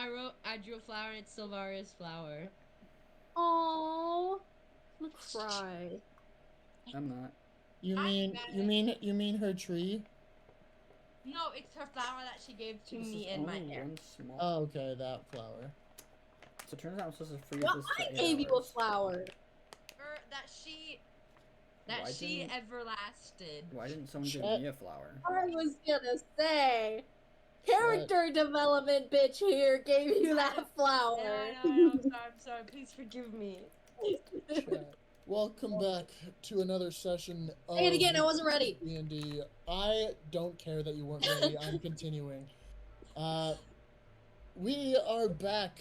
I drew a flower and it's Silvaria's flower. Oh, I'm gonna cry. I'm not. You mean her tree? No, it's her flower that she gave to This me is in my only hair. one small. Oh, okay, that flower. So it turns out I'm supposed to freeze Well, this for I 8 gave you a hours. flower. That she everlasted. Why didn't someone give Shut- me a flower? I was gonna say, character development bitch here gave you that flower. I know, I'm sorry. Please forgive me. Chat. Welcome back to another session of Say it again, I wasn't ready. DnD. I don't care that you weren't ready. I'm continuing. We are back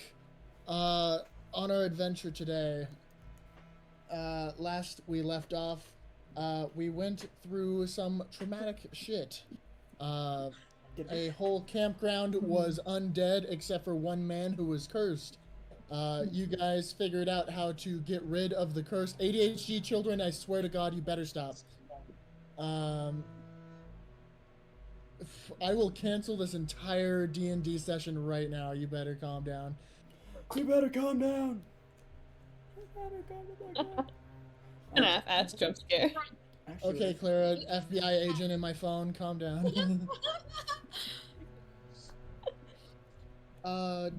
on our adventure today. Last we left off, we went through some traumatic shit. A whole campground was undead except for one man who was cursed. You guys figured out how to get rid of the curse. ADHD children, I swear to God, you better stop. I will cancel this entire D&D session right now. You better calm down. You better calm down. You better calm down. An half-ass jump scare. Actually, Okay, Clara, FBI agent in my phone, calm down. Okay,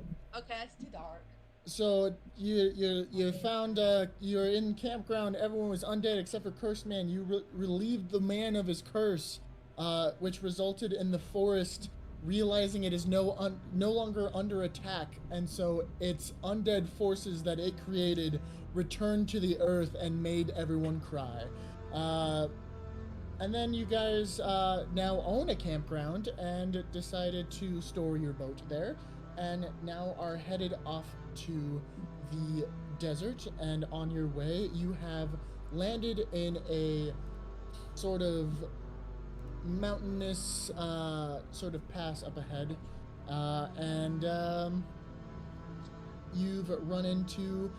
that's too dark. So you found you're in campground. Everyone was undead except for Cursed Man. You relieved the man of his curse, which resulted in the forest realizing it is no longer under attack, and so its undead forces that it created returned to the earth and made everyone cry. And then you guys now own a campground and decided to store your boat there, and now are headed off to the desert. And on your way, you have landed in a sort of mountainous sort of pass up ahead, and you've run into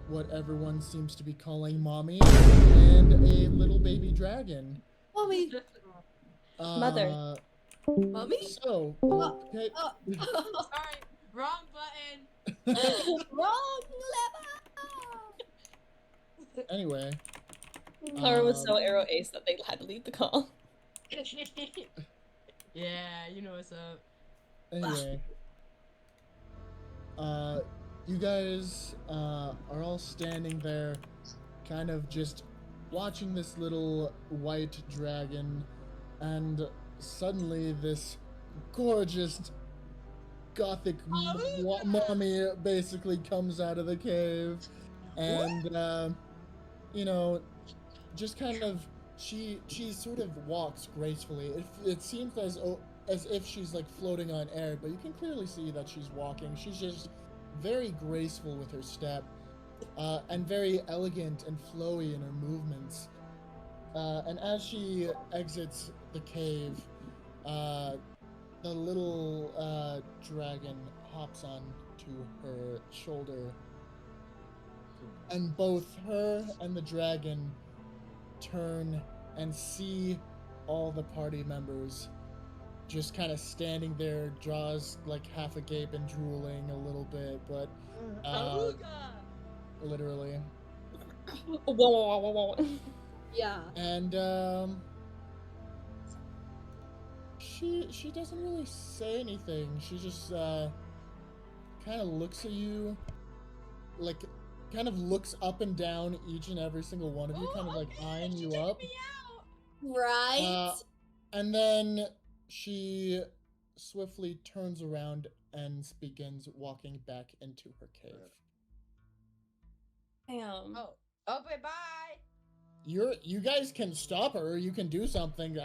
what everyone seems to be calling Mommy and a little baby dragon. Mommy. Mother. Mommy? So, okay. Sorry, wrong button. Wrong lever. Anyway. Clara was so arrow ace that they had to leave the call. Yeah, you know what's up. Anyway. You guys are all standing there, kind of just watching this little white dragon, and suddenly this gorgeous gothic mommy basically comes out of the cave, and you know, just kind of she sort of walks gracefully. It seems as if she's like floating on air, but you can clearly see that she's walking. She's just very graceful with her step, and very elegant and flowy in her movements. And as she exits the cave, the little dragon hops on to her shoulder, and both her and the dragon turn and see all the party members just kind of standing there, jaws like half agape and drooling a little bit, but literally. Whoa. Yeah. And she doesn't really say anything. She just kind of looks at you, like kind of looks up and down each and every single one of you, kind of like eyeing you up. Right. And then she swiftly turns around and begins walking back into her cave. Damn. Oh, okay, bye. You guys can stop her. You can do something.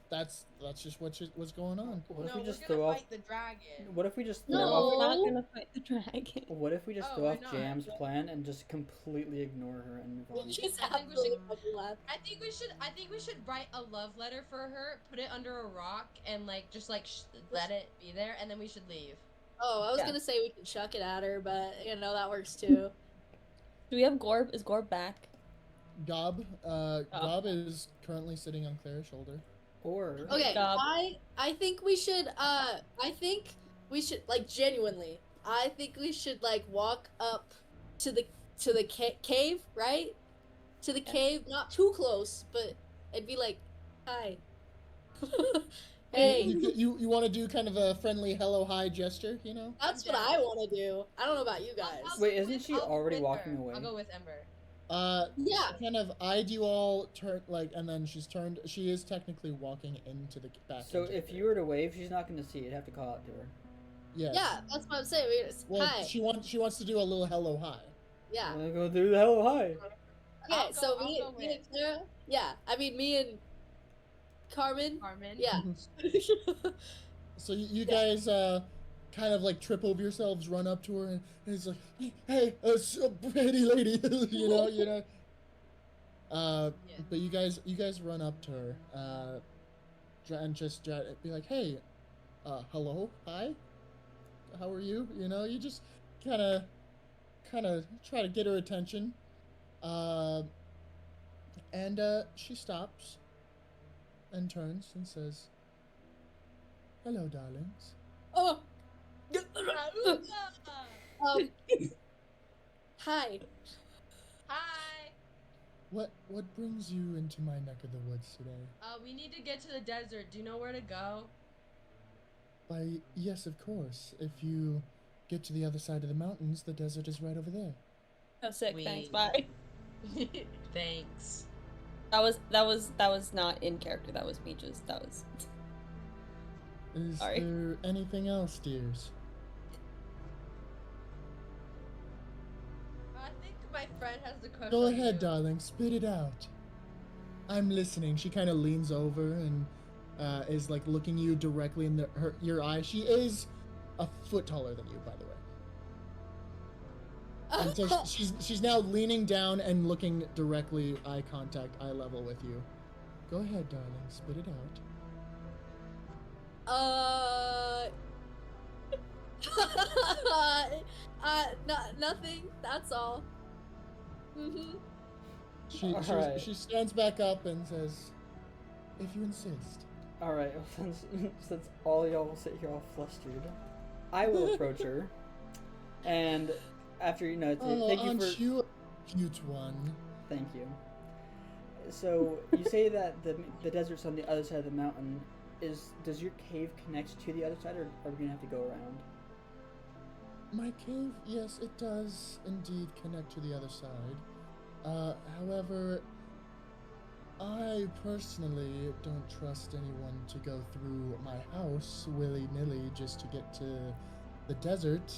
That's just what's going on. What if No, we just we're throw gonna off? fight the dragon. What if we just No, throw off? we're not gonna fight the dragon. What if we just Oh, throw we're off not. Jam's plan and just completely ignore her and move on? She's I think we should- absolutely fucking left. I think we should write a love letter for her, put it under a rock, and like just like let it be there, and then we should leave. Oh, I was Yeah. gonna say we could chuck it at her, but you know that works too. Do we have Gorb? Is Gorb back? Gob is currently sitting on Claire's shoulder. Or Okay, Job. I think we should I think we should like genuinely. I think we should like walk up to the cave, right? To the cave, not too close, but it'd be like, hi. Hey, You want to do kind of a friendly hello hi gesture, you know? that's I'm what down. I want to do. I don't know about you guys. Wait, isn't she I'll go already with walking her. away? I'll go with Ember. Yeah. She kind of eyed you all, and then she's turned. She is technically walking into the back. So into the if cave. you were to wave, she's not going to see it. You'd have to call out to her. Yes. Yeah, that's what I'm saying. We just, Well, hi. she wants to do a little hello hi. Yeah. I'm going to go through the hello hi. Okay, so me I'll go and Clara. Yeah, I mean me and Carmen. Carmen. Yeah. So you guys kind of like trip over yourselves, run up to her, and it's like, hey, so pretty lady, you know. But you guys run up to her, and just be like, hey, hello, hi, how are you? You know, you just kind of try to get her attention, and she stops and turns and says, hello, darlings. Oh. Hi. Hi. What brings you into my neck of the woods today? We need to get to the desert. Do you know where to go? Why, yes, of course. If you get to the other side of the mountains, the desert is right over there. Oh, sick. Sweet. Thanks. Bye. Thanks. That was not in character. That was me. That was. Is Sorry. there anything else, dears? I think my friend has the crush Go on ahead, you. darling. Spit it out. I'm listening. She kind of leans over and is like looking you directly in your eye. She is a foot taller than you, by the way. And so she's now leaning down and looking directly, eye contact, eye level with you. Go ahead, darling. Spit it out. Nothing. That's all. She stands back up and says, if you insist. Alright, well, since all y'all will sit here all flustered, I will approach her. And after, thank you aren't for... you a cute one? Thank you. So, you say that the desert's on the other side of the mountain. Does your cave connect to the other side, or are we going to have to go around? My cave, yes, it does indeed connect to the other side. However, I personally don't trust anyone to go through my house willy-nilly just to get to the desert.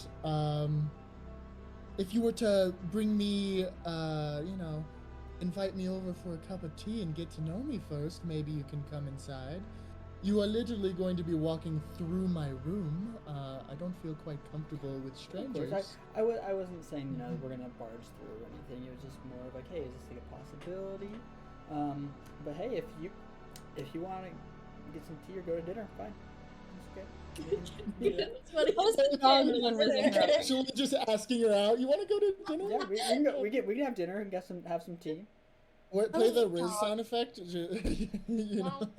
If you were to bring me, invite me over for a cup of tea and get to know me first, maybe you can come inside. You are literally going to be walking through my room. I don't feel quite comfortable with strangers. Of course, I wasn't saying, we're going to barge through or anything. It was just more of like, hey, is this like a possibility? But hey, if you want to get some tea or go to dinner, fine. It's okay. That's what he I was said. calling the one rizzing her up. Actually, just asking her out. You want to go to dinner? Yeah, we can go. We can have dinner and have some tea. What, play the Rizz sound effect? you know.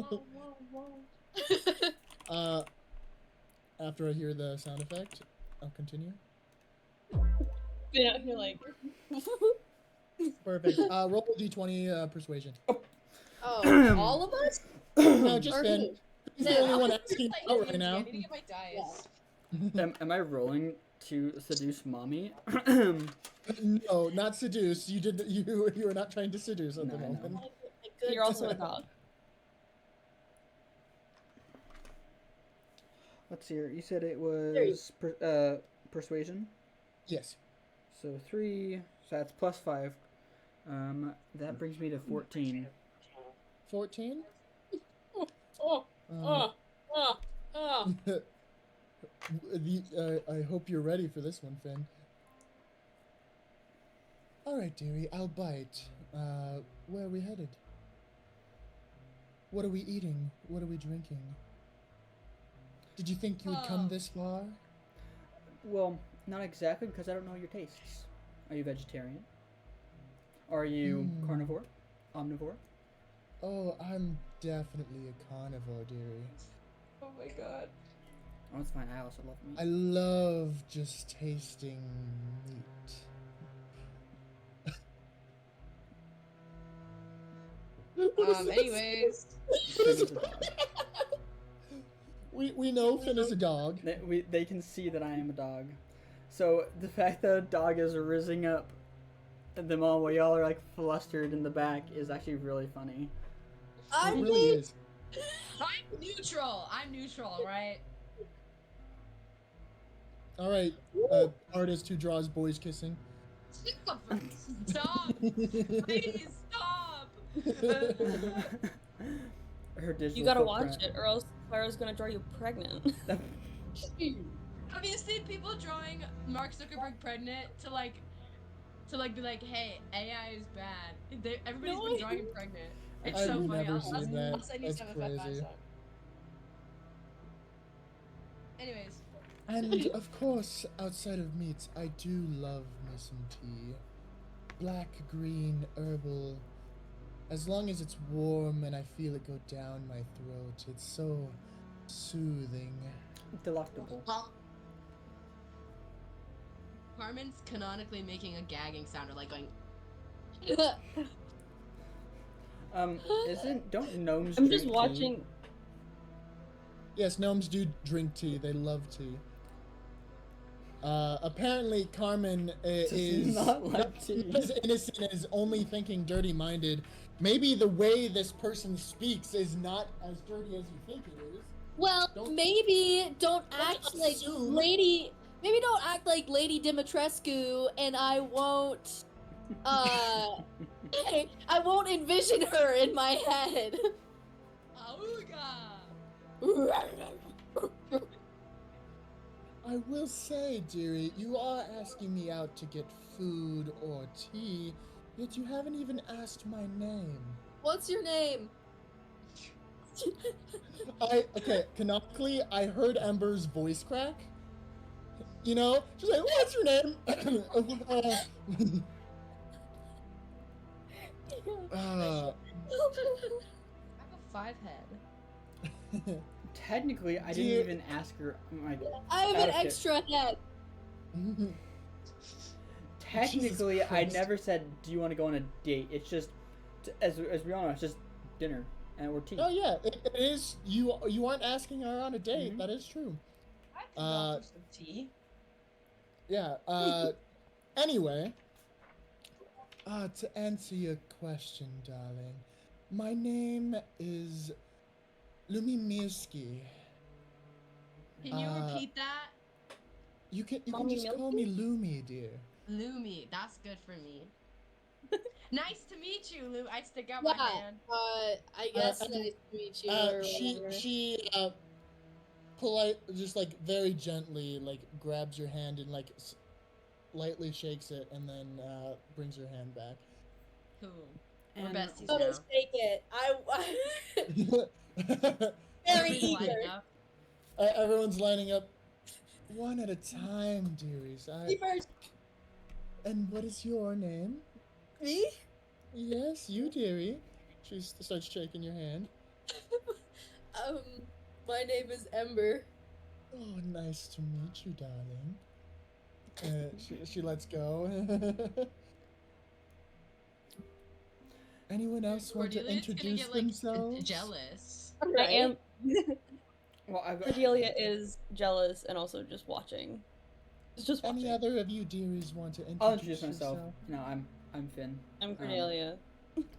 After I hear the sound effect, I'll continue. You're like. Perfect. Roll a d20 persuasion. Oh, all of us? No, just Or Ben. who? He's the only one asking Like, out right now. I need to get my dice. Am I rolling to seduce mommy? No, not seduce. You are not trying to seduce at the No, I know. moment. You're also a dog. Let's see here. You said it was persuasion. Yes. So 3. So that's plus 5. That brings me to 14. 14. Oh. I hope you're ready for this one, Finn. All right, dearie, I'll bite. Where are we headed? What are we eating? What are we drinking? Did you think you would come this far? Well, not exactly, because I don't know your tastes. Are you vegetarian? Are you carnivore? Omnivore? Oh, I'm definitely a carnivore, dearie. Oh my god. Oh, it's fine. I also love meat. I love just tasting meat. Anyways. Finn is a dog. We know Finn is a dog. They can see that I am a dog. So the fact that a dog is rizzing up them all while y'all are like flustered in the back is actually really funny. It really is. I'm neutral, right? All right, artist who draws boys kissing. Stop! Please stop! Her digital You gotta footprint. watch it, or else Clara's gonna draw you pregnant. Have you seen people drawing Mark Zuckerberg pregnant to be like, hey, AI is bad? Everybody's been drawing him pregnant. It's I've so funny. never seen that. I'll send you That's some if I find crazy. some. Anyways, And of course, outside of meats, I do love me some tea. Black, green, herbal. As long as it's warm and I feel it go down my throat, it's so soothing. Delectable. Carmen's canonically making a gagging sound, or like going. Don't gnomes I'm drink just tea? watching. Yes, gnomes do drink tea. They love tea. Apparently Carmen is not like tea. as innocent as only thinking dirty-minded. Maybe the way this person speaks is not as dirty as you think it is. Well, maybe don't act like assume. Lady. Maybe don't act like Lady Dimitrescu, and I won't. I won't envision her in my head. Auga! I will say, dearie, you are asking me out to get food or tea, yet you haven't even asked my name. What's your name? Okay, canonically, I heard Ember's voice crack. You know? She's like, what's your name? I have a 5-head. Technically, I didn't even ask her. I have an extra head. Technically, I Christ. never said, "Do you want to go on a date?" It's just, as we all know, it's just dinner or tea. Oh yeah, it is. You aren't asking her on a date. Mhm. That is true. I could go for some tea. Yeah. Anyway, to answer your question, darling, my name is Lumimirski. Can you repeat that? You can Mommy just call me Lumi, dear. Lumi, that's good for me. Nice to meet you, Lumi. I stick out my Yeah. hand. I guess and, nice to meet you. Or whatever. She polite, just like very gently, like grabs your hand and like lightly shakes it, and then brings her hand back. Cool. We're And besties Oh, now. let's take it. Very Everybody's eager. lining up. Everyone's lining up, one at a time, dearies. Me first. And what is your name? Me? Yes, you, dearie. She starts shaking your hand. My name is Ember. Oh, nice to meet you, darling. She lets go. Anyone else want to Cordelia's gonna introduce get, like, themselves? jealous. I am. well, I've got Cordelia is jealous and also just watching. It's just watching. Any other of you dearies want to introduce I'll introduce myself. yourself? No, I'm Finn. I'm Cordelia.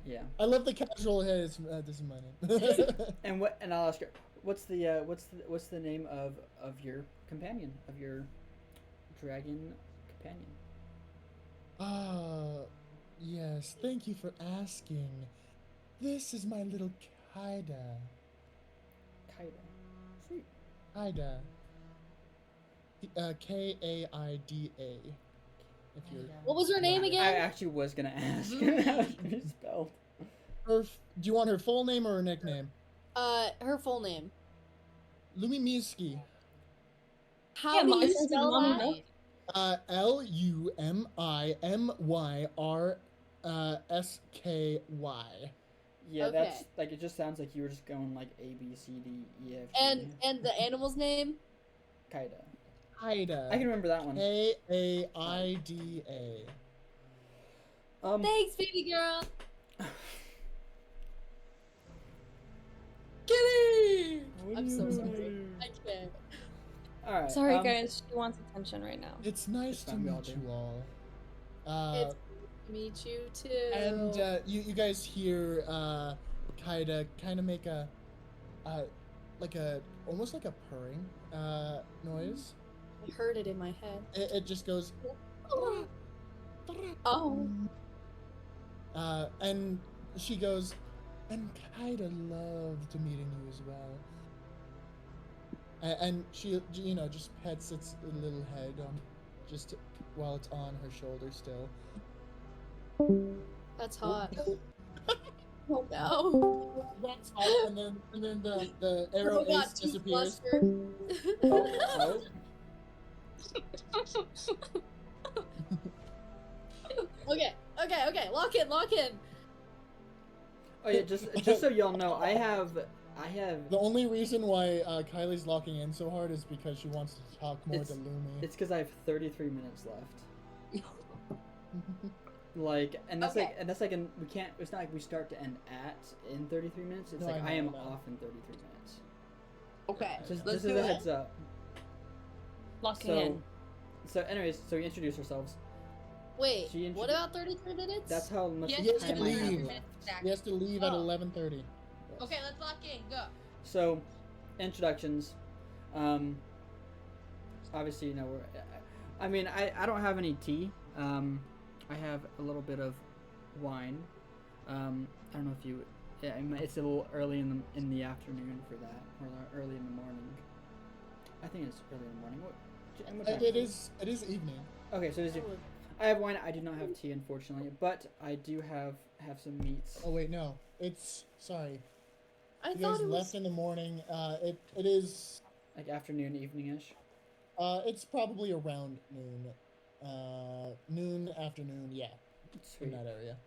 Yeah. I love the casual. Hey, it's this is my name. And I'll ask her, what's the name of your companion, of your dragon companion? Ah, yes. Thank you for asking. This is my little Kaida. Kaida. Sweet. Kaida. Kaida. If you're. What was her name I again? actually was gonna ask. Lumi. How to be spelled. Do you want her full name or her nickname? Her full name. Lumimiski. How Yeah, do mine you is spell Mommy that? Milk. Lumimyrsky. Yeah, Okay. that's like it. Just sounds like you were just going like A B C D E F. G. And the animal's name? Kaida. Kaida. I can remember that one. Kaida. Thanks, baby girl. Kitty! I'm so sorry. I can't. All right. Sorry, guys. She wants attention right now. It's nice to fine, we all meet do. you all. It's meet you too. And you guys hear Kaida kind of make a almost like a purring noise. I heard it in my head. It just goes. Oh. And she goes, and Kaida loved meeting you as well. And she, just pets its little head just while it's on her shoulder still. That's hot. Oh no. That's hot, and then the arrow Oh God, ace disappears. Oh. Okay. Lock in. Oh yeah, just so y'all know, I have. The only reason why Kylie's locking in so hard is because she wants to talk more to Lumi. It's because I have 33 minutes left. Like, and that's Okay. we can't. It's not like we start to end in 33 minutes. It's No, like I I am know. off in 33 minutes. Okay. Just Let's this is do a it. heads up. Locking in. So, anyways, so we introduce ourselves. Wait. She What about 33 minutes? That's how much Yes, He has to time I have leave. left. He has to leave at Oh. 11:30. Okay, let's lock in. Go. So, introductions. Obviously, I mean, I don't have any tea. I have a little bit of wine. I don't know if you. Yeah, it's a little early in the afternoon for that, or early in the morning. I think it's early in the morning. What time It is evening. Okay, so I have wine. I do not have tea, unfortunately, but I do have some meats. Oh wait, no. Sorry. I You thought guys it was. left in the morning. It is. Like afternoon, evening-ish. It's probably around noon. Noon, afternoon, yeah, Sweet. in that area.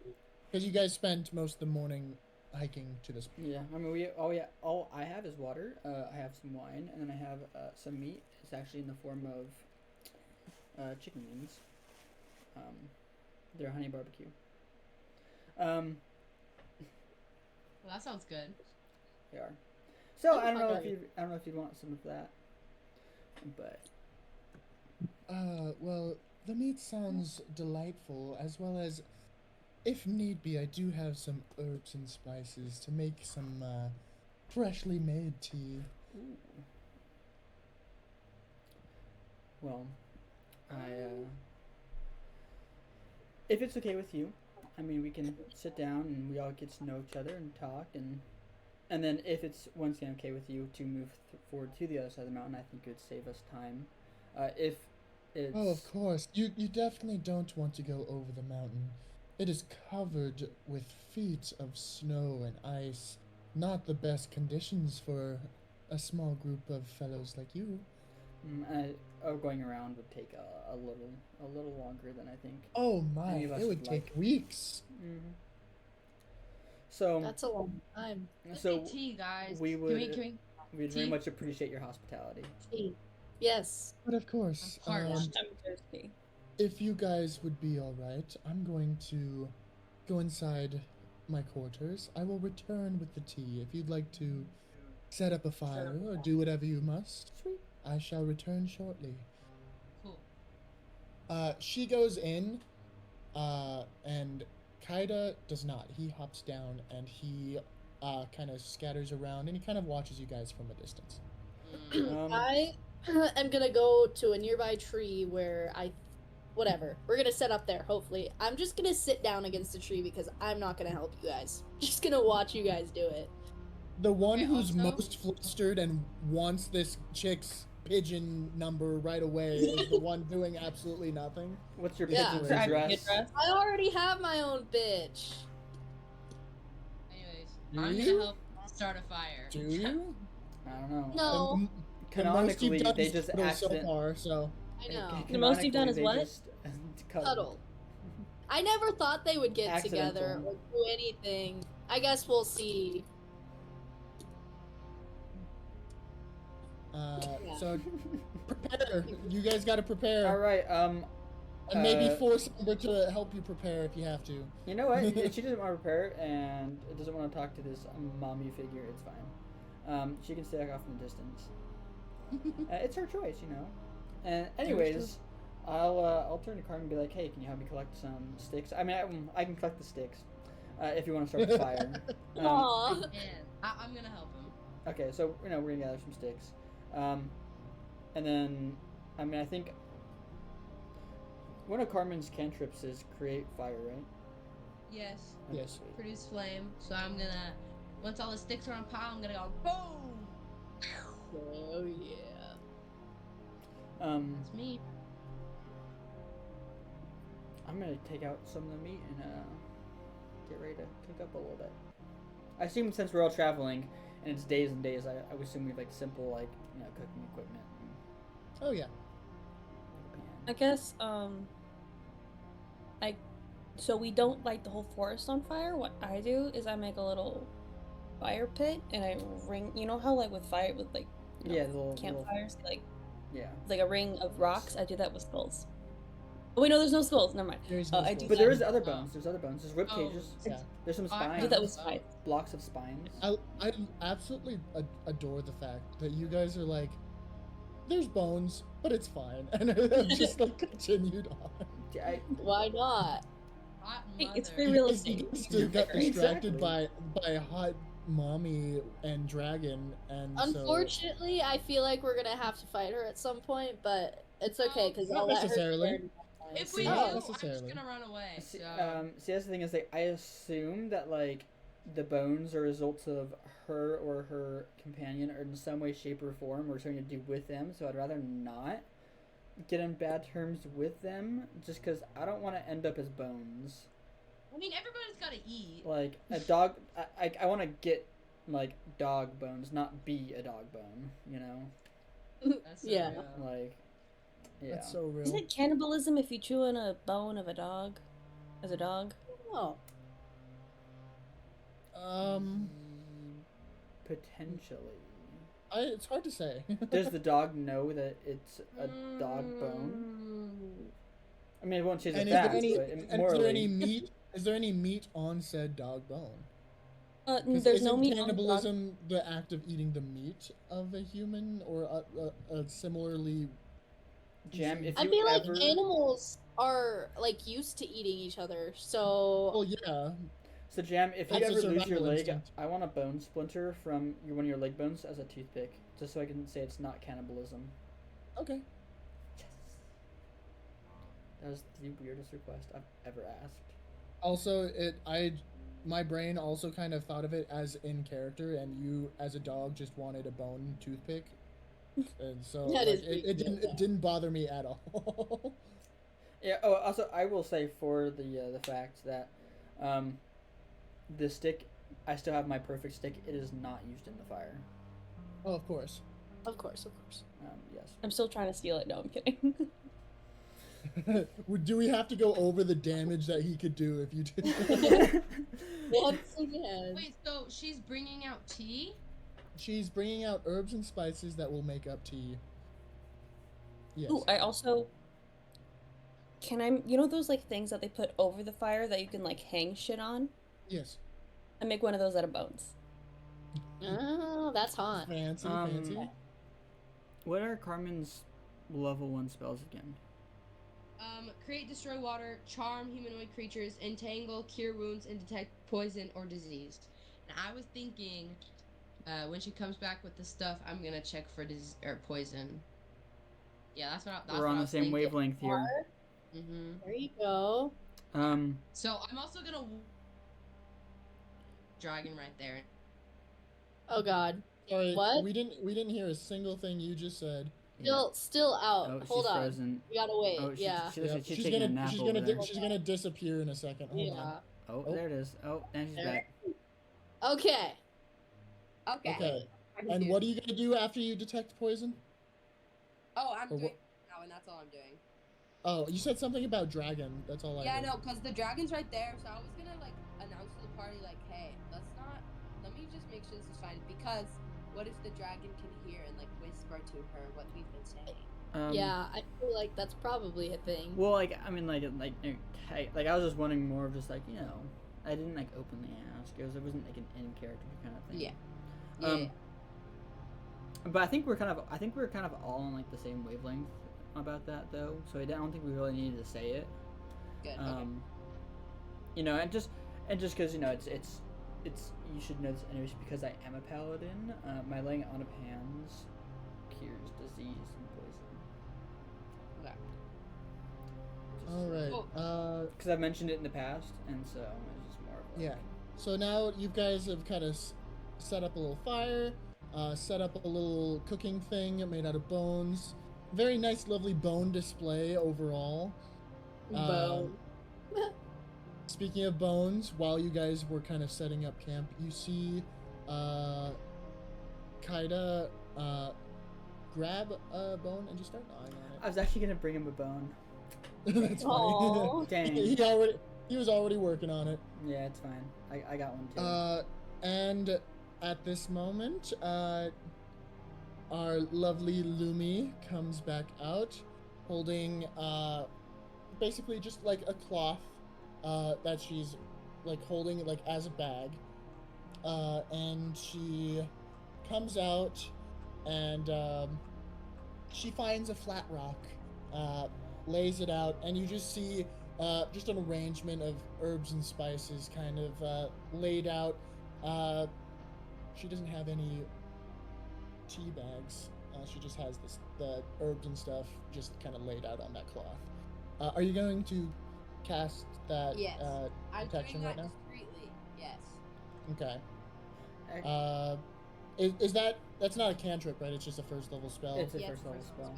Because you guys spent most of the morning hiking to this. Yeah, I mean, all I have is water. I have some wine, and then I have some meat. It's actually in the form of chicken wings. They're honey barbecue. Well, that sounds good. They are. So Oh, I don't know okay. if you'd want some of that, but Well, the meat sounds delightful, as well as, if need be, I do have some herbs and spices to make some freshly made tea. ooh. Well, if it's okay with you, I mean, we can sit down and we all get to know each other and talk, and then if it's once again okay with you to move forward to the other side of the mountain, I think it would save us time. If it's Oh, of course. You definitely don't want to go over the mountain. It is covered with feet of snow and ice. Not the best conditions for a small group of fellows like you. going around would take a little longer than I think. Oh my, Any of us it would would take like. weeks. Mm-hmm. So That's a long time. so tea, guys. we Can would we we'd very tea? much appreciate your hospitality. Yes. But of course, I'm parched. I'm thirsty. if you guys would be alright, I'm going to go inside my quarters. I will return with the tea. If you'd like to set up a fire or do whatever you must, Sweet. I shall return shortly. Cool. She goes in, and Kaida does not. He hops down and he kind of scatters around and he kind of watches you guys from a distance. I am gonna go to a nearby tree where whatever. We're gonna set up there, hopefully. I'm just gonna sit down against the tree because I'm not gonna help you guys. Just gonna watch you guys do it. The one Okay, who's also- most flustered and wants this chick's pigeon number right away is the one doing absolutely nothing. What's your Yeah. pigeon's So I Can address? I already have my own bitch. Anyways, Do I'm you? gonna help start a fire. Do you? I don't know. No, The most Canonically, you've done they is just cuddle so accident. far, so I know. The most you've done is Canonically, they what? just cuddle. Cuddle. I never thought they would get together Accidental. or do anything. I guess we'll see. so prepare. You guys got to prepare. All right. And maybe force Amber to help you prepare if you have to. You know what? If she doesn't want to prepare and doesn't want to talk to this mommy figure, it's fine. She can stay off in the distance. It's her choice, you know. And anyways, I'll turn to Carmen and be like, "Hey, can you help me collect some sticks? I mean, I can collect the sticks if you want to start the fire." Aww. I'm gonna help him. Okay, so we're gonna gather some sticks, and then I think one of Carmen's cantrips is create fire, right? Yes. Okay, Yes. sweet. Produce flame. So I'm gonna, once all the sticks are on pile, I'm gonna go boom. Oh yeah. That's me. I'm gonna take out some of the meat and get ready to cook up a little bit. I assume since we're all traveling and it's days and days, I would assume we have like simple cooking equipment. Oh yeah. I guess, so we don't light the whole forest on fire. What I do is I make a little fire pit and I ring, you know how like with fire, with like, Yeah, the little campfires, like, yeah. like a ring of rocks. I do that with skulls. Oh wait, no, there's no skulls. Never mind. There's no I skulls. do But that. there is other bones. There's other bones. There's rib Oh, cages. Yeah. There's some I spines. I do that with spines. Blocks of spines. I absolutely adore the fact that you guys are like, there's bones, but it's fine, and I've just like continued on. Why not? Hot Hey, it's mother. free real estate. You guys still got distracted Exactly. by hot mommy and dragon, and Unfortunately, I feel like we're gonna have to fight her at some point, but it's okay because Not I'll let her necessarily. learn. If we do, Not I'm just necessarily. gonna run away. See, So. see, that's the thing is like I assume that like the bones are results of her or her companion, or in some way, shape, or form, or something to do with them. So I'd rather not get in bad terms with them, just because I don't want to end up as bones. I mean, everybody's gotta eat. Like a dog, I want to get like dog bones, not be a dog bone. You know, That's so Yeah. real. like yeah. that's so real. Isn't it cannibalism if you chew on a bone of a dog? As a dog? Oh, Potentially. It's hard to say. Does the dog know that it's a dog bone? I mean, it won't chase it And is there fast, any but and is there morally. any meat? Is there any meat on said dog bone? 'Cause There's no isn't meat on the dog. cannibalism the act of eating the meat of a human, or a similarly? Jam, if I you feel like ever... animals are like used to eating each other, so Well, yeah. So Jam, if you That's a ever lose your survival leg, instinct. I want a bone splinter from one of your leg bones as a toothpick, just so I can say it's not cannibalism. Okay. Yes. That was the weirdest request I've ever asked. Also, my brain also kind of thought of it as in character, and you as a dog just wanted a bone toothpick, and so That like, is it pretty didn't cute, it didn't bother me at all. Yeah. Oh, also, I will say for the fact that, the stick, I still have my perfect stick. It is not used in the fire. Oh, of course. of course. Yes. I'm still trying to steal it. No, I'm kidding. Do we have to go over the damage that he could do if you did? Once again, Wait, so she's bringing out tea? She's bringing out herbs and spices that will make up tea. Yes. Ooh, I also... Can I... You know those, like, things that they put over the fire that you can, like, hang shit on? Yes. I make one of those out of bones. oh, that's hot. Fancy, Um, fancy. What are Carmen's level 1 spells again? Create, destroy water, charm humanoid creatures, entangle, cure wounds, and detect poison or disease. And I was thinking, when she comes back with the stuff, I'm gonna check for disease or poison. Yeah, that's what. We're on the same wavelength here. Mm-hmm. There you go. So I'm also gonna dragon right there. Oh God, Sorry, what? we didn't hear a single thing you just said. still out. Oh, Hold she's on, frozen. we gotta wait. Oh, yeah. She's taking a nap over there. she's gonna disappear in a second. Hold on. Yeah. Oh, Oh. there it is. Oh, and she's There. back. Okay. Okay. And what are you gonna do after you detect poison? Oh, I'm Or doing what- it now, and that's all I'm doing. Oh, you said something about dragon. That's all I Yeah, heard. no, because the dragon's right there, so I was gonna, like, announce to the party, like, hey, let me just make sure this is fine, because what if the dragon can hear and like whisper to her what we've been saying? Yeah, I feel like that's probably a thing. Well, like I mean, like I was just wondering more of just like I didn't like openly ask. It wasn't like an in character kind of thing. Yeah. But I think we're kind of all on like the same wavelength about that though. So I don't think we really needed to say it. Good. Okay. And just because it's you should know this anyways because I am a paladin. My laying on of hands cures disease and poison. Okay. All right. Because I've mentioned it in the past, and so it's just more of like, Yeah. So now you guys have kind of set up a little fire, set up a little cooking thing made out of bones. Very nice, lovely bone display overall. Bone. Speaking of bones, while you guys were kind of setting up camp, you see Kaida grab a bone and just start gnawing on I was actually gonna bring him a bone. it. That's funny. Aw. Dang. He was already working on it. Yeah, it's fine. I got one too. And at this moment, our lovely Lumi comes back out, holding basically just like a cloth that she's like holding like as a bag, and she comes out and she finds a flat rock, lays it out, and you just see just an arrangement of herbs and spices kind of laid out. She doesn't have any tea bags. She just has the herbs and stuff just kind of laid out on that cloth. Are you going to cast that Yes. I'm protection doing right that now? discreetly. Yes. Okay. Ac- Is that's not a cantrip, right? It's just a first level spell. It's a Yeah, first level first spell.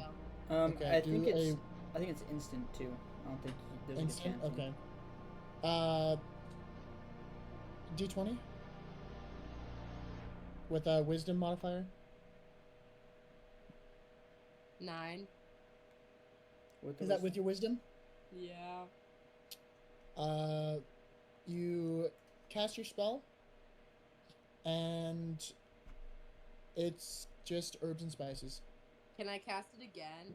level Okay, I think do it's instant too. I don't think there's instant. a chance. Okay. D20 with a wisdom modifier. 9. Is that with your wisdom? Yeah. You cast your spell, and it's just herbs and spices. Can I cast it again?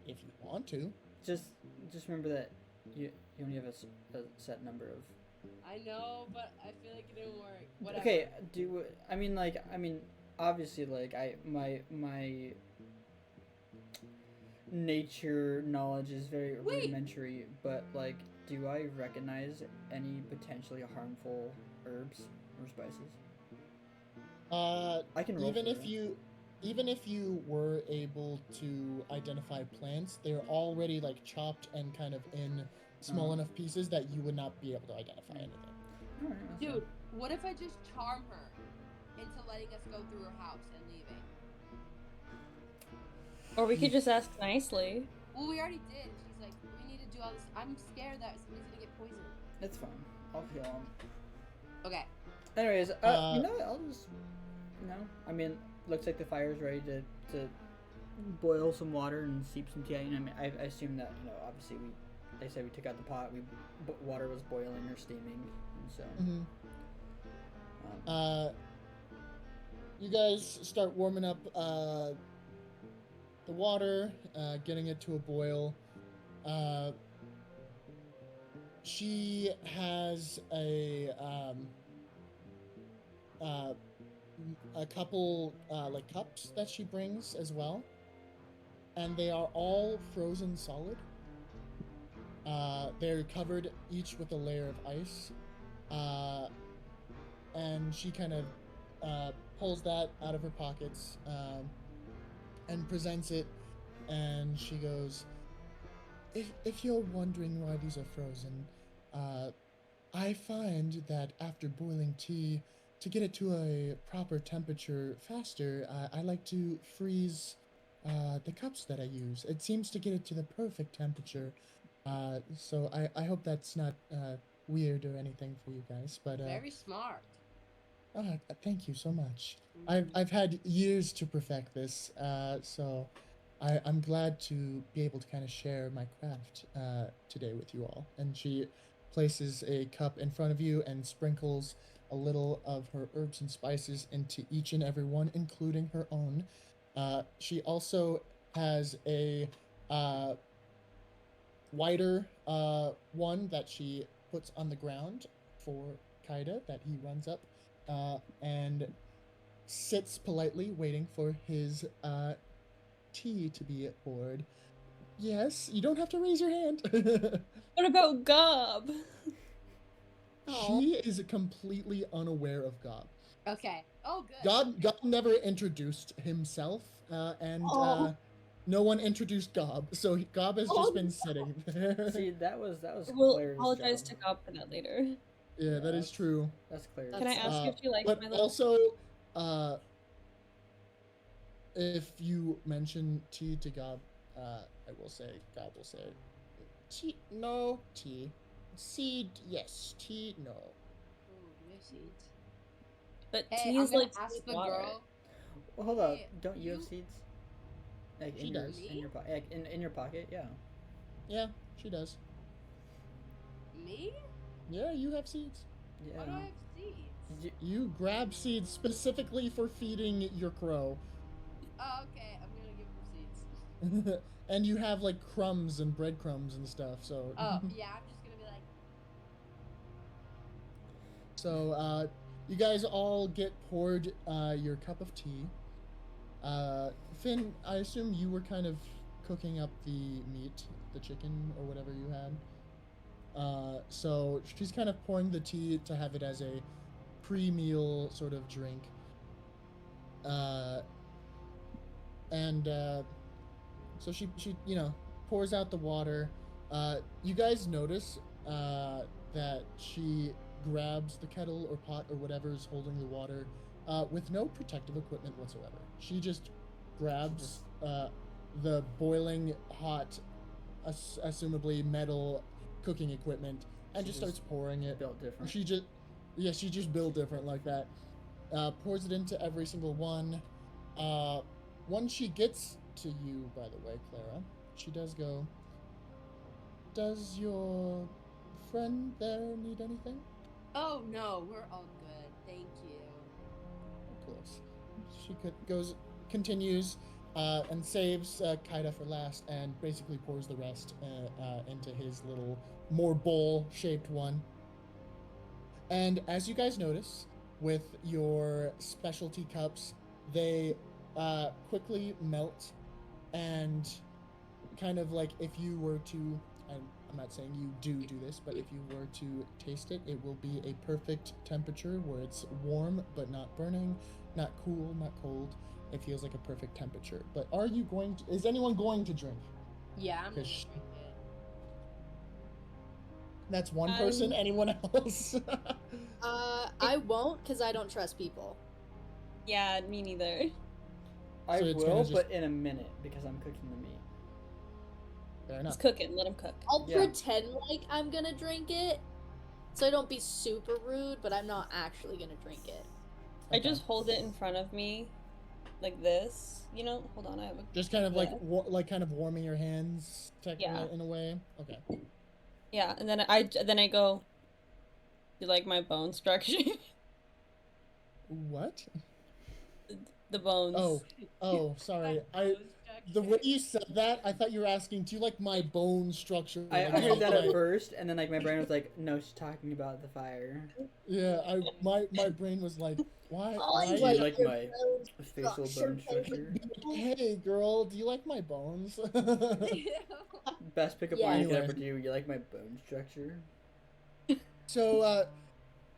If you want to. Just remember that you only have a set number of. I know, but I feel like it didn't work. Whatever. Okay, obviously my nature knowledge is very Wait. rudimentary, but like, do I recognize any potentially harmful herbs or spices? I can roll even for if it. even if you were able to identify plants, they're already like chopped and kind of in small enough pieces that you would not be able to identify anything. Alright, that's Dude, fine. what if I just charm her into letting us go through her house and leaving? Or we could just ask nicely. Well, we already did. She's like, we need to do all this. I'm scared that somebody's gonna get poisoned. It's fine. I'll heal him. Okay. Anyways, I'll just looks like the fire's ready to boil some water and steep some tea. I assume that obviously they said we took out the pot. Water was boiling or steaming, and so. Mm-hmm. You guys start warming up the water, getting it to a boil. She has a couple like cups that she brings as well, and they are all frozen solid. They're covered each with a layer of ice, and she kind of pulls that out of her pockets and presents it, and she goes, if you're wondering why these are frozen, I find that after boiling tea, to get it to a proper temperature faster, I like to freeze the cups that I use. It seems to get it to the perfect temperature. So I hope that's not weird or anything for you guys. But Very smart. thank you so much. I've had years to perfect this, so I'm glad to be able to kind of share my craft today with you all. And she places a cup in front of you and sprinkles a little of her herbs and spices into each and every one, including her own. She also has a wider one that she puts on the ground for Kaida that he runs up and sits politely waiting for his tea to be poured. Yes, you don't have to raise your hand. What about Gob? She is completely unaware of Gob. Okay. Oh, good. Gob never introduced himself, and no one introduced Gob, so Gob has just been sitting there. See, that was We'll Claire's apologize job. to Gob for that later. Yeah, that is true. That's Claire's. Can I That's- ask if she likes But my little... also, if you mention tea to Gob, I will say, Gob will say, tea, no, tea. Seed, yes, tea, no. Ooh, no seeds. But Hey, tea I'm is gonna like ask sweet the water. girl. Well, hold up. Hey, Don't you have you- seeds? Like She in your, does. in your pocket. In your pocket, yeah. Yeah, she does. Me? Yeah, you have seeds. Yeah. Why do I have seeds? You grab seeds specifically for feeding your crow. Oh, okay. I'm gonna give her seeds. And you have like crumbs and breadcrumbs and stuff, so Oh, yeah. I'm just gonna be like, so you guys all get poured your cup of tea. Finn, I assume you were kind of cooking up the meat, the chicken or whatever you had. So she's kind of pouring the tea to have it as a pre-meal sort of drink. So she pours out the water. You guys notice that she grabs the kettle or pot or whatever is holding the water with no protective equipment whatsoever. She just grabs the boiling hot, assumably metal cooking equipment and She just starts just pouring it. Built different. She just built different like that. Pours it into every single one. Once she gets to you, by the way, Clara, she does go, does your friend there need anything? oh no, we're all good. Thank you. Close. She continues and saves Kaida for last and basically pours the rest into his little more bowl-shaped one. And as you guys notice, with your specialty cups, they quickly melt, and kind of like if you were to, I'm not saying you do this, but if you were to taste it, it will be a perfect temperature where it's warm but not burning, not cool, not cold. It feels like a perfect temperature. But is anyone going to drink? Yeah, I'm gonna 'Cause she- drink it. That's one person. Anyone else? I won't because I don't trust people. Yeah, me neither. I So it's gonna will, just- but in a minute because I'm cooking the meat. Fair He's enough. cooking. Let him cook. I'll Yeah. pretend like I'm gonna drink it, so I don't be super rude, but I'm not actually gonna drink it. I Okay. just hold it in front of me, like this. You know, hold on. I have a... Just kind of like Yeah. like kind of warming your hands, technically, in a way. Okay. Yeah, and then I go. You like my bone structure? What? The bones. Oh, sorry. The way you said that, I thought you were asking, do you like my bone structure? I Like, heard that at like- first, and then like my brain was like, no, she's talking about the fire. Yeah, my brain was like, why? I Do you why- like your my bone facial structure, bone structure? Hey, girl, do you like my bones? Best pickup Yeah. line you could Anyway. ever do. You like my bone structure? So,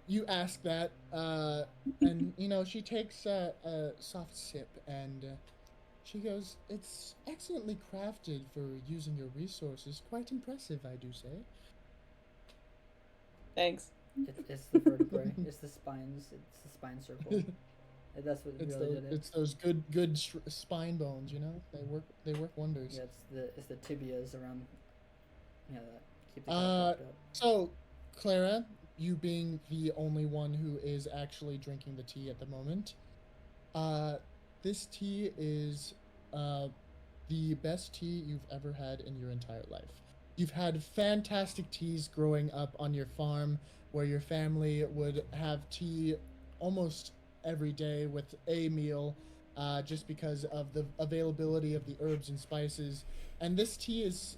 you ask that, and she takes a soft sip, and she goes, "It's excellently crafted for using your resources. Quite impressive, I do say." Thanks. It's the vertebrae. It's the spines. It's the spine circle. That's what really did it. It's those good spine bones, They work wonders. Yeah, it's the tibias around. Yeah, that keep the cat propped up. So, Clara, you being the only one who is actually drinking the tea at the moment, this tea is the best tea you've ever had in your entire life. You've had fantastic teas growing up on your farm, where your family would have tea almost every day with a meal, just because of the availability of the herbs and spices. And this tea is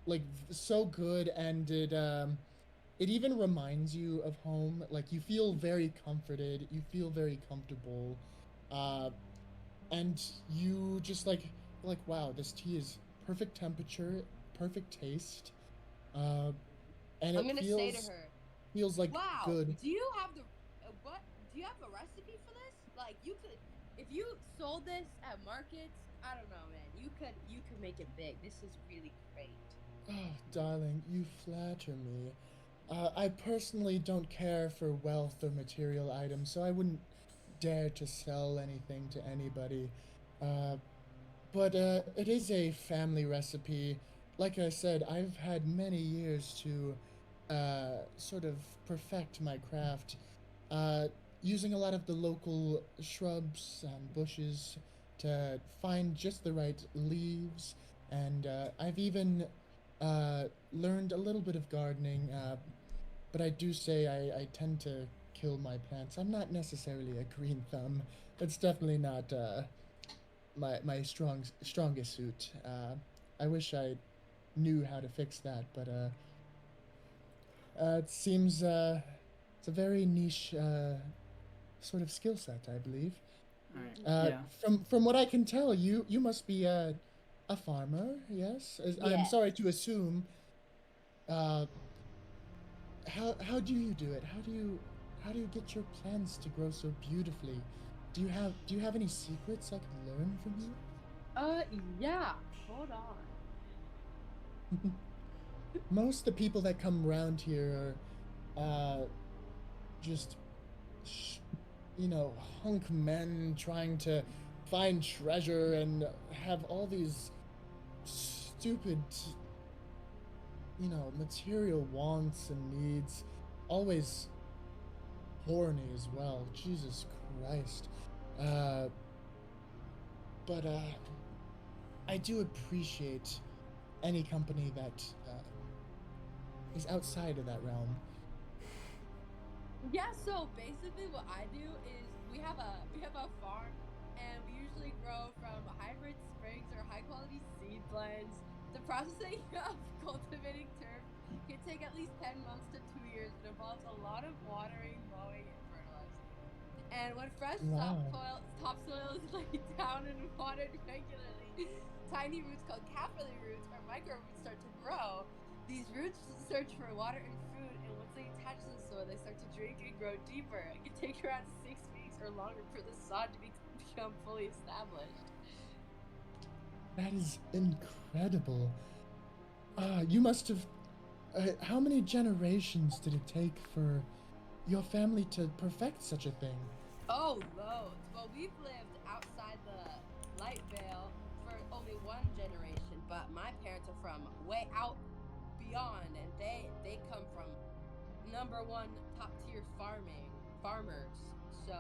like so good, and it even reminds you of home. Like you feel very comforted, you feel very comfortable, uh, and you just like wow, this tea is perfect temperature, perfect taste, uh, and I'm it gonna say to her, feels like "Wow, good. do you have the what? Do you have a recipe for this? Like, you could, if you sold this at markets, I don't know, man. You could make it big. This is really great." Oh, darling, you flatter me. I personally don't care for wealth or material items, so I wouldn't dare to sell anything to anybody. Uh, but it is a family recipe. Like I said, I've had many years to sort of perfect my craft, uh, using a lot of the local shrubs and bushes to find just the right leaves. And I've even learned a little bit of gardening, but I do say I tend to kill my plants. I'm not necessarily a green thumb. That's definitely not my strongest suit. I wish I knew how to fix that, but it seems it's a very niche sort of skill set, I believe. All right. Uh, Yeah. from what I can tell, you must be a farmer, yes? I'm Yeah. sorry to assume. Uh, how do you do it? How do you get your plants to grow so beautifully? Do you have any secrets I could learn from you? Yeah. Hold on. Most of the people that come around here are just sh- hunk men trying to find treasure and have all these stupid material wants and needs, always horny as well. Jesus Christ. uh but I do appreciate any company that is outside of that realm. Yeah, so basically what I do is we have a farm and we usually grow from hybrid springs or high quality seed blends. The processing of cultivating turf can take at least 10 months to 2 years. It involves a lot of watering, mowing, and fertilizing. And when fresh Wow. topsoil is laid down and watered regularly, tiny roots called capillary roots or micro roots start to grow. These roots search for water and food, and once they attach to the soil, they start to drink and grow deeper. It can take around 6 weeks or longer for the sod to become fully established. That is incredible. You must have. How many generations did it take for your family to perfect such a thing? Oh, loads. Well, we've lived outside the Light Veil for only one generation, but my parents are from way out beyond, and they come from number one top tier farmers. So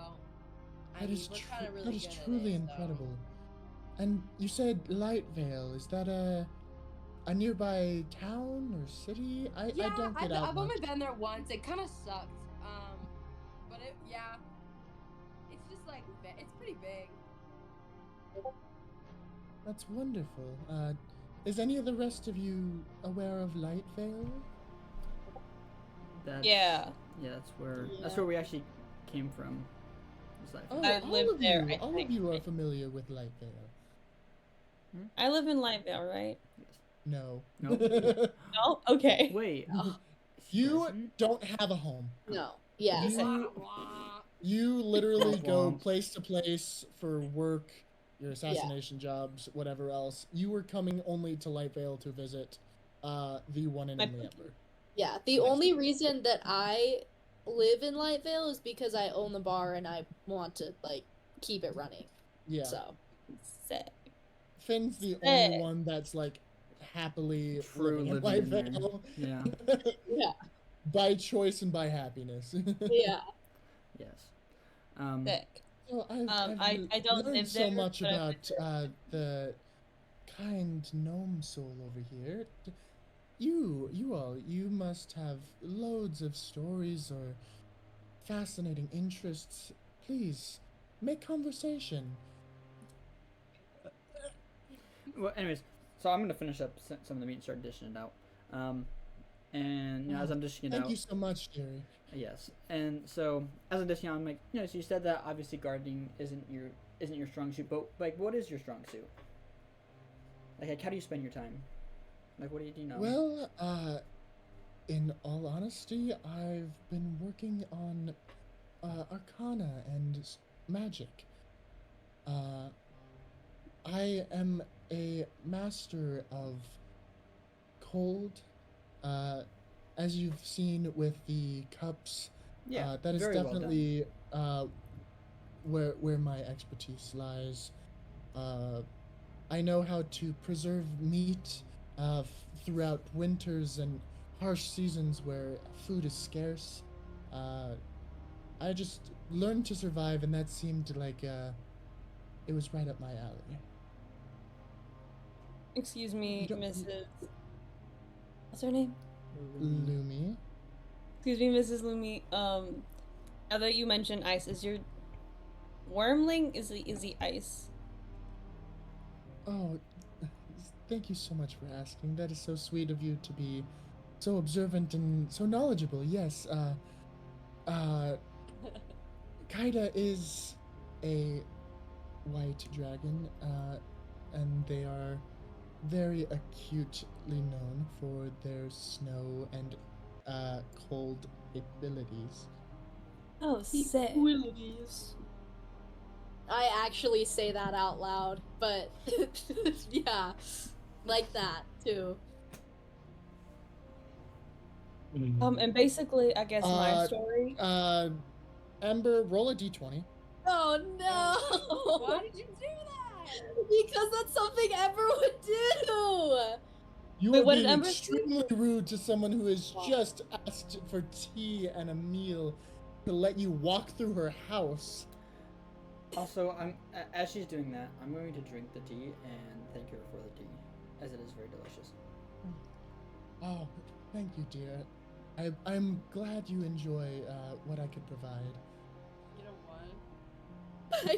I That mean, is we're kind of that really is good at truly it. So incredible. And you said Lightvale. Is that a nearby town or city? I yeah, don't get I've out I've only much. been there once. It kind of sucked. But it's just like it's pretty big. That's wonderful. Is any of the rest of you aware of Lightvale? That's Yeah. Yeah, that's Yeah. where we actually came from. It's like Oh, I live there, I all of think. you are familiar with Lightvale. I live in Lightvale, right? yes. No. No. Oh, okay. Wait. No. He You doesn't? don't have a home. No. Yeah. You said- You Wah. you literally Womp go womp. place to place for work, your Yeah. assassination jobs, whatever else. You were coming only to Lightvale to visit the one and My only pumpkin. Ember. Yeah. The only reason that I live in Lightvale is because I own the bar and I want to keep it running. Yeah. So Sick. Finn's the Sick. only one that's happily True living in living in there. Lightvale. Yeah. yeah. By choice and by happiness. Yeah. Yes. Sick. So I've I don't learned live so there, much but I went about there. the kind gnome soul over here. you must have loads of stories or fascinating interests. Please, make conversation. Well, anyways, so I'm gonna finish up some of the meat and start dishing it out. And as I'm dishing it Thank out, you so much, Jerry. yes. And so as I'm dishing out, I'm like, so you said that obviously gardening isn't your strong suit, but like, what is your strong suit? Like how do you spend your time? Like, what do you know? Well, in all honesty, I've been working on arcana and magic. Uh, I am a master of cold. Uh, as you've seen with the cups, Yeah, that is very well done. definitely where my expertise lies. Uh, I know how to preserve meat throughout winters and harsh seasons where food is scarce. Uh, I just learned to survive, and that seemed like it was right up my alley. Excuse You me, don't, Mrs. What's her name? Lumi. Excuse me, Mrs. Lumi. Now that you mentioned ice, is your wormling is he ice? Oh, thank you so much for asking. That is so sweet of you to be so observant and so knowledgeable. Yes, Kaida is a white dragon, and they are very acutely known for their snow and cold abilities. Oh, sick. Abilities. I actually say that out loud, but yeah, like that too. And basically, I guess my Uh, story. Ember, roll a d20. Oh no! Why did you do that? Because that's something Ember would do. You Wait, are what did being Ember say? extremely rude to someone who has just asked for tea and a meal to let you walk through her house. Also, as she's doing that, I'm going to drink the tea and thank her for the tea, as it is very delicious. Oh, thank you, dear. I'm glad you enjoy what I could provide.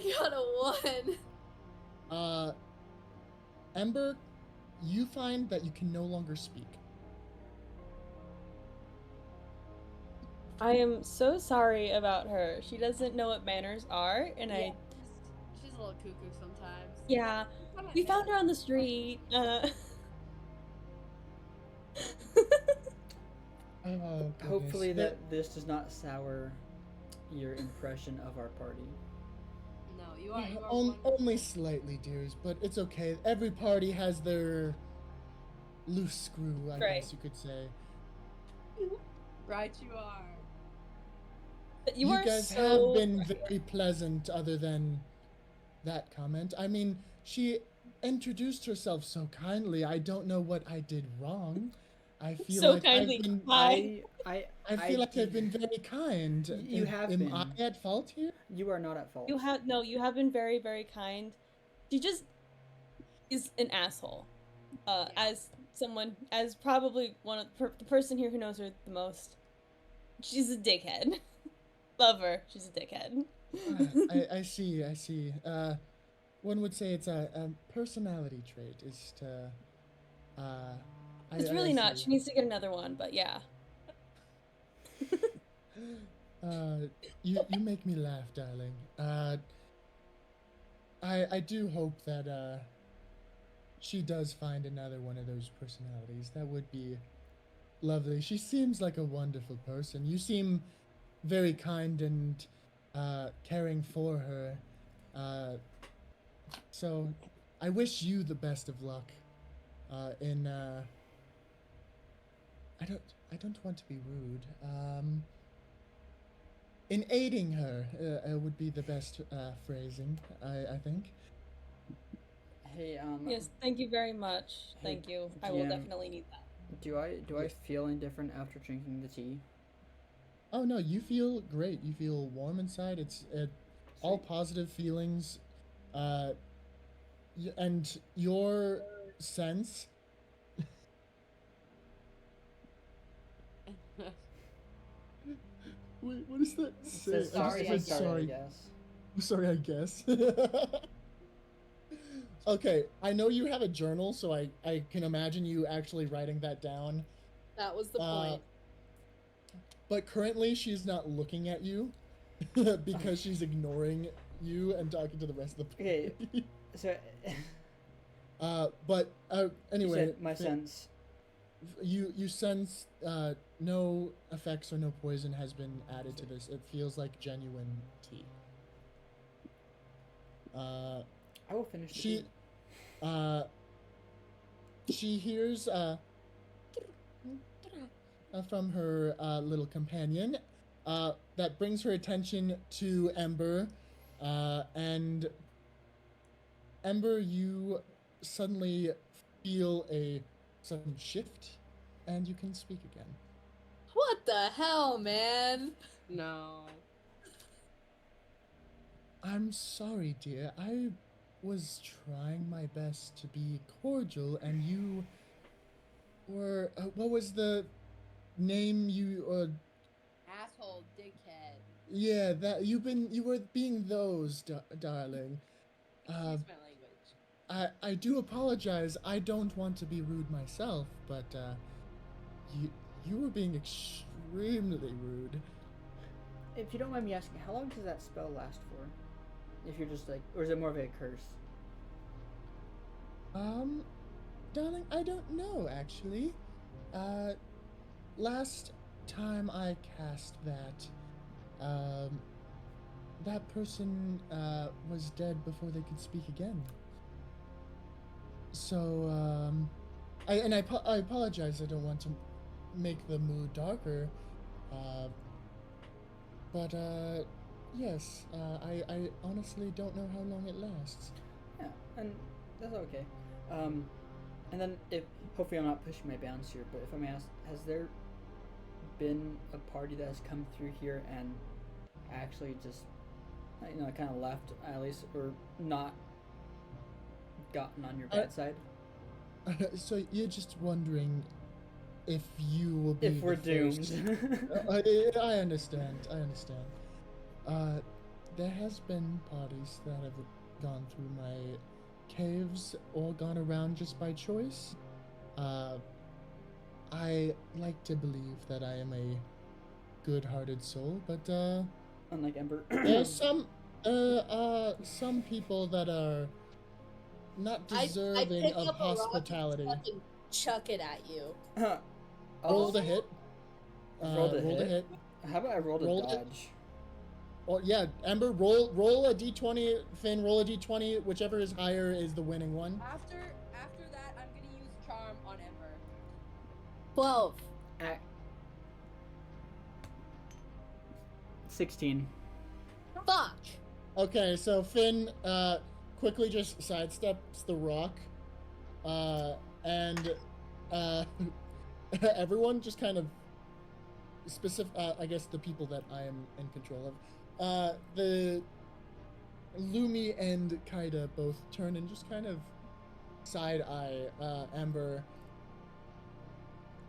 You got a 1. I got a 1. Ember, you find that you can no longer speak. I am so sorry about her. She doesn't know what manners are, and Yeah, she's a little cuckoo sometimes. yeah, we found her on the street. Oh, Hopefully goodness. this does not sour your impression of our party. No, you are Only slightly, dears, but it's okay. Every party has their loose screw, I Right. guess you could say. Right, you are. You are guys so have been very pleasant, other than that comment. I mean, she introduced herself so kindly. I don't know what I did wrong. I feel so like kindly. I've been. Hi. I feel like I've been very kind. You have been. Am I at fault here? You are not at fault. You have been very, very kind. She just is an asshole. As probably one of the person here who knows her the most. She's a dickhead. Love her. She's a dickhead. I see. One would say it's a personality trait. Is to. It's really not. She needs to get another one, but yeah. You make me laugh, darling. I do hope that she does find another one of those personalities. That would be lovely. She seems like a wonderful person. You seem very kind and caring for her. So I wish you the best of luck in I don't want to be rude. In aiding her would be the best phrasing, I think. Hey, Yes, thank you very much. Hey, Thank you. I will DM, definitely need that. do I feel any different after drinking the tea? Oh no, you feel great. You feel warm inside. It's all Sweet. positive feelings, and your sense Wait, what does that say? Says sorry, I I just guess. said I sorry. guess. Sorry, I guess. Okay, I know you have a journal, so I can imagine you actually writing that down. That was the Uh, point. But currently, she's not looking at you because she's ignoring you and talking to the rest of the Okay. party. So But you anyway, said my sense. you sense no effects or no poison has been added to this. It feels like genuine tea. I will finish the She tea. she hears from her little companion that brings her attention to Ember, and Ember, you suddenly feel a sudden shift, and you can speak again. What the hell, man? No. I'm sorry, dear. I was trying my best to be cordial, and you were. What was the name you. Asshole, dickhead. Yeah, that you were being those, darling. Excuse my language. I do apologize. I don't want to be rude myself, but you were being extremely rude. If you don't mind me asking, how long does that spell last for? If you're just like, or is it more of a curse? Darling, I don't know actually. Last time I cast that, that person was dead before they could speak again. So, I apologize. I don't want to make the mood darker. But yes. I honestly don't know how long it lasts. Yeah, and that's okay. And then if hopefully I'm not pushing my bounds here, but if I may ask, has there been a party that has come through here and actually just kind of left at least, or not gotten on your bad side? So you're just wondering if you will be If we're the first- doomed. I understand. There has been parties that have gone through my caves or gone around just by choice. I like to believe that I am a good-hearted soul, but Unlike Ember. there's some people that are not I deserving pick of up a rock and hospitality. fucking chuck it at you. Roll the hit. Rolled a roll the hit? hit. How about I rolled Rolled a it. dodge? Oh yeah, Ember, roll a d20. Finn, roll a d20. Whichever is higher is the winning one. After that, I'm gonna use charm on Ember. 12. 16. Fuck. Okay, so Finn quickly just sidesteps the rock, and everyone just kind of I guess the people that I am in control of, the Lumi and Kaida both turn and just kind of side eye Ember.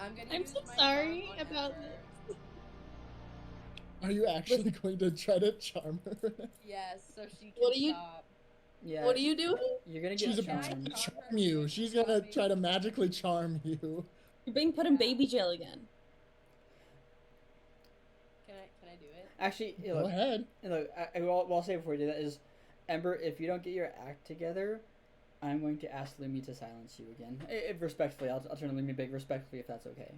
I'm gonna I'm use so my sorry charm on about Ember. this. Are you actually going to try to charm her? Yes, so she can What do you- stop. Yeah. What are you doing? You're gonna She's get about charmed. to charmed. charm you. She's gonna try to magically charm you. You're being put in baby jail again. Can I do it? Actually, Go look, ahead. what I'll say before you do that is, Ember, if you don't get your act together, I'm going to ask Lumi to silence you again. If respectfully, I'll turn to Lumi big respectfully if that's okay.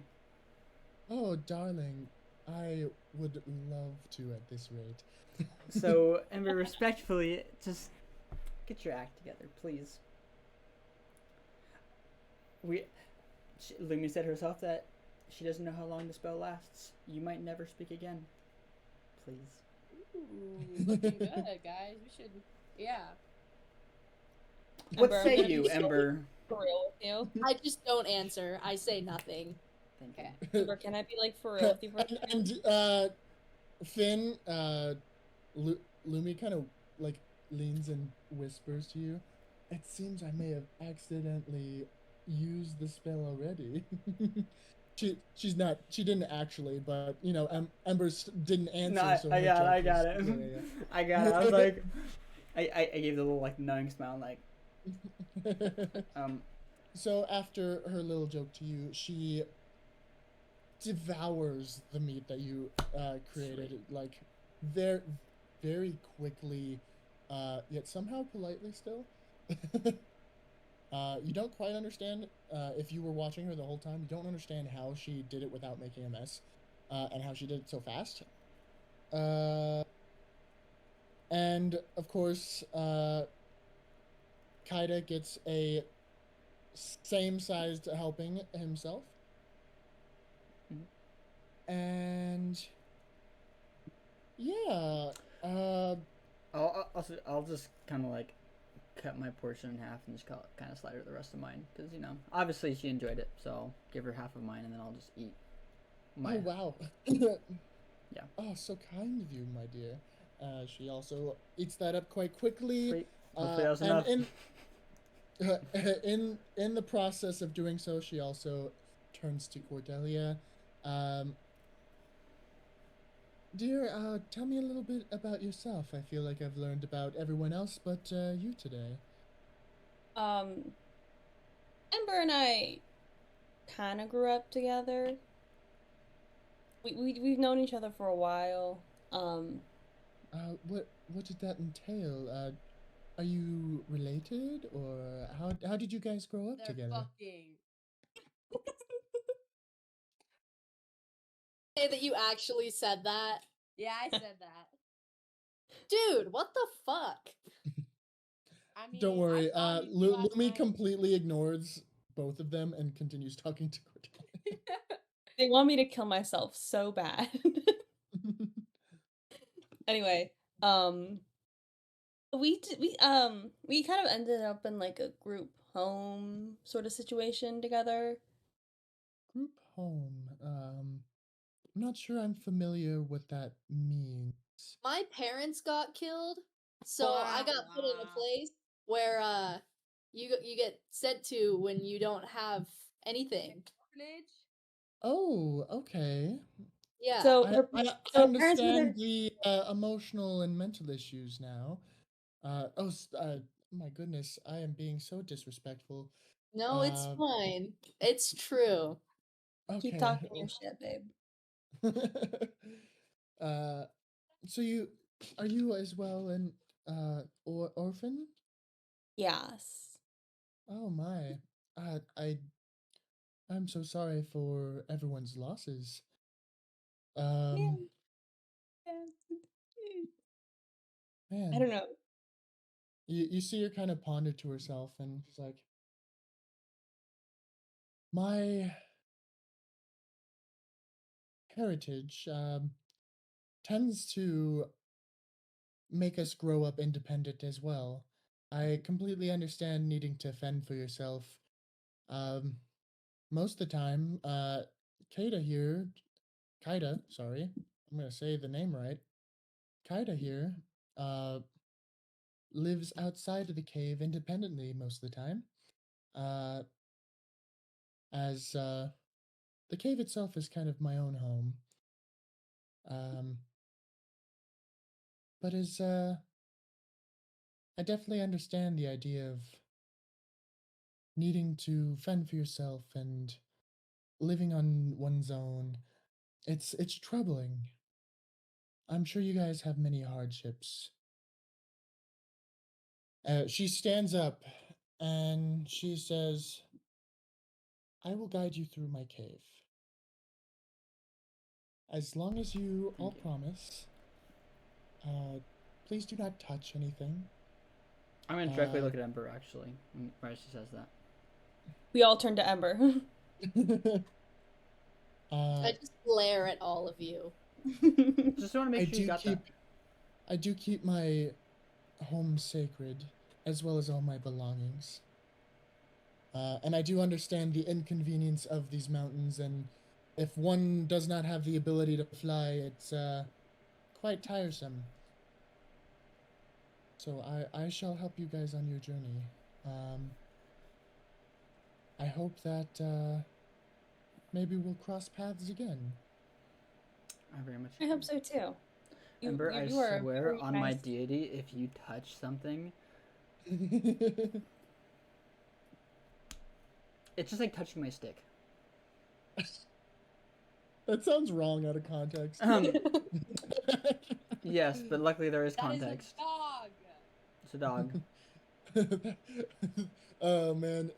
Oh, darling, I would love to at this rate. So, Ember, respectfully, just get your act together, please. Lumi said herself that she doesn't know how long the spell lasts. You might never speak again. Please. Ooh, looking good, guys. We should. Yeah. What Ember, say I'm you, gonna be Ember? For real with you. I just don't answer. I say nothing. Thank you. Okay. Ember, can I be like for real with you for a second? And Finn, Lumi kind of like leans and whispers to you. It seems I may have accidentally used the spell already. She's not. She didn't actually, but you know, Ember didn't answer, No, so I her got it. joke I got is it. yeah. I got it. I was like, I gave the little like knowing smile, like, um, So after her little joke to you, she devours the meat that you created, Sweet. like very, very quickly, yet somehow politely still. You don't quite understand if you were watching her the whole time. You don't understand how she did it without making a mess, and how she did it so fast. Uh, and of course, Kaida gets a same-sized helping himself, Mhm. and yeah, uh, I'll just kind of like cut my portion in half and just kind of slide her the rest of mine because obviously she enjoyed it, so I'll give her half of mine and then I'll just eat my oh wow, yeah. oh so kind of you, my dear. She also eats that up quite quickly, Sweet. Hopefully that was and enough. in the process of doing so, she also turns to Cordelia. Um, Dear, tell me a little bit about yourself. I feel like I've learned about everyone else but you today. Um, Ember and I kind of grew up together. We've known each other for a while. What did that entail? Are you related, or how did you guys grow up They're together? fucking. Say that you actually said that. Yeah, I said that. Dude, what the fuck? I mean, Don't worry. I saw Mimi last Lumi night. completely ignores both of them and continues talking to Cordelia. They want me to kill myself so bad. Anyway, we kind of ended up in like a group home sort of situation together. Group home. I'm not sure I'm familiar what that means. My parents got killed, so I Wow, got put in a wow. place where you get sent to when you don't have anything. Orphanage? Oh, okay. Yeah. So I her I, I so her parents were understand there. the emotional and mental issues now. Oh, my goodness, I am being so disrespectful. No, it's Uh, fine. It's true. Keep okay. talking your shit, babe. uh, so are you as well an orphan? Yes. Oh my. I'm so sorry for everyone's losses. Yeah. Um, I man, don't know. you see her kind of ponder to herself, and she's like, my heritage tends to make us grow up independent as well. I completely understand needing to fend for yourself. Um, most of the time, Kaida here, Kaida, sorry, I'm gonna say the name right. Kaida here, uh, lives outside of the cave independently most of the time. Uh, as the cave itself is kind of my own home. Um, but as I definitely understand the idea of needing to fend for yourself and living on one's own. It's troubling. I'm sure you guys have many hardships. She stands up and she says, I will guide you through my cave. As long as you all Thank you. promise, please do not touch anything. I'm gonna directly Uh, look at Ember actually when she says that. We all turned to Ember. uh, I just glare at all of you. Just want to make I sure you do got that. keep I do keep my home sacred, as well as all my belongings. And I do understand the inconvenience of these mountains, and if one does not have the ability to fly, it's quite tiresome. So I shall help you guys on your journey. I hope that maybe we'll cross paths again. I very much. I hope so too. Ember, I you are swear very on my nice. deity, if you touch something, it's just like touching my stick. That sounds wrong out of context. Yes, but luckily there is That is a context. dog. It's a dog. Oh man,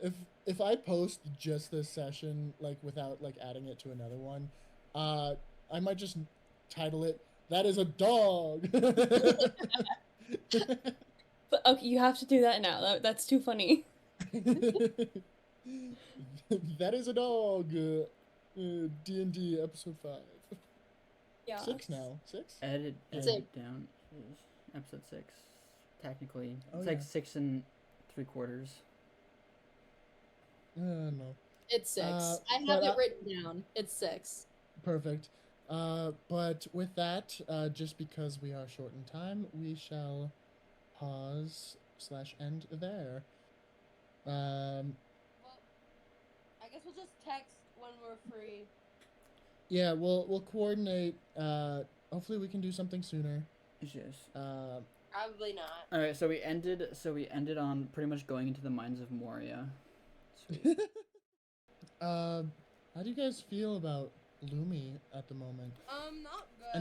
if I post just this session like without like adding it to another one, I might just title it "That is a dog." But okay, you have to do that now. That's too funny. That is a dog. D&D episode 5. Yeah. 6 now. 6? Edit Six. it down. Is episode 6. Technically, Oh, it's like yeah. 6 3/4. No. It's 6. I but have it written down. It's 6. Perfect. But with that, just because we are short in time, we shall pause/end there. Well, I guess we'll just text when we're free. Yeah, we'll coordinate. Hopefully we can do something sooner. Yes. Probably not. All right. So we ended on pretty much going into the mines of Moria. Sweet. How do you guys feel about Lumi at the moment? Not good.